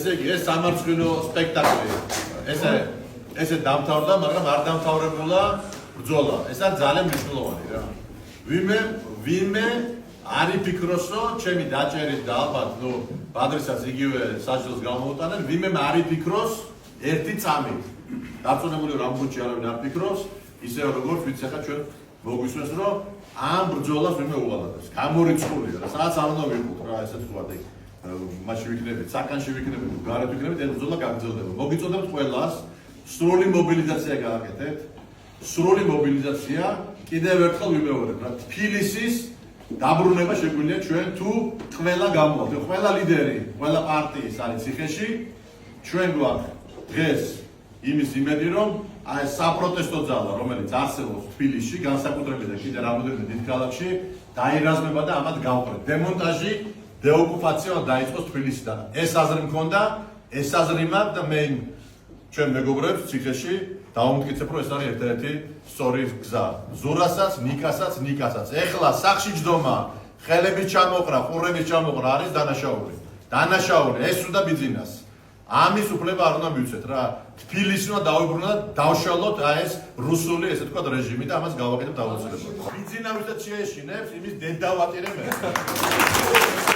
ესე იგი ეს სამარცხვინო სპექტაკლი ესე დამთავრდა, მაგრამ არ დამთავრებულა ბრძოლა. ეს არის ძალიან მნიშვნელოვანი რა. ვინმე არ იფიქროსო, ჩემი დაჭერით და ალბათ, ბადრისაც იგივე საჯელს გამოუტანენ, ვინმე არ იფიქროს ერთი წამით. დაწონებული რამბუჩი არავინ არ ფიქრობს, ისე როგორც ვიცი ახლა ჩვენ მოგვისმენს, რომ ამ ბრძოლას ვინმე უღალატებს. გამორიცხულია რა, სადაც არ უნდა ვიყოთ რა, ესე თქვათ ეგ. მაშინ ვიქნებით, საკანში ვიქნებით, გარეთ ვიქნებით, ეს ბრძოლა გაგრძელდება. მოგიწოდებთ ყველას სრული მობილიზაცია გააკეთეთ. სრული მობილიზაცია კიდევ ერთხელ ვიმეორებ რა, თბილისის დაბრუნება შეგვიძლია ჩვენ თუ ყველა გამოვალთ. ყველა ლიდერი, ყველა პარტიის არის ციხეში. ჩვენ გვაქვს დღეს იმის იმედი, რომ აი საპროტესტო ძალა, რომელიც არსებობს თბილისში, განსაკუთრებით და კიდე რამოდენიმე დიდ ქალაქში, დაირაზმება და ამათ გავყრეთ. დემონტაჟი, დეოკუპაცია დაიწყოს თბილისიდან. ეს აზრი მქონდა, ეს აზრი მაქვს და მე ჩვენ მეგობრებს ციხეში დავუმტკიცებ, რომ ეს არის ერთ-ერთი სწორი გზა. ზურასაც, ნიკასაც. ეხლა სახში ჯდომა, ხელების ჩამოყრა, ყურების ჩამოყრა არის დანაშაული. დანაშაული, ეს უნდა ბიძინას. ამის უფლება არ უნდა მივცეთ რა. თბილისი უნდა დავიბრუნოთ და დავშალოთ აი ეს რუსული, ესე თქვა რეჟიმი და ამას გავაკეთებ დაუცილებლად. ბიძინა ვისაც შეეშინებს, იმის დედ დავატირებ მე.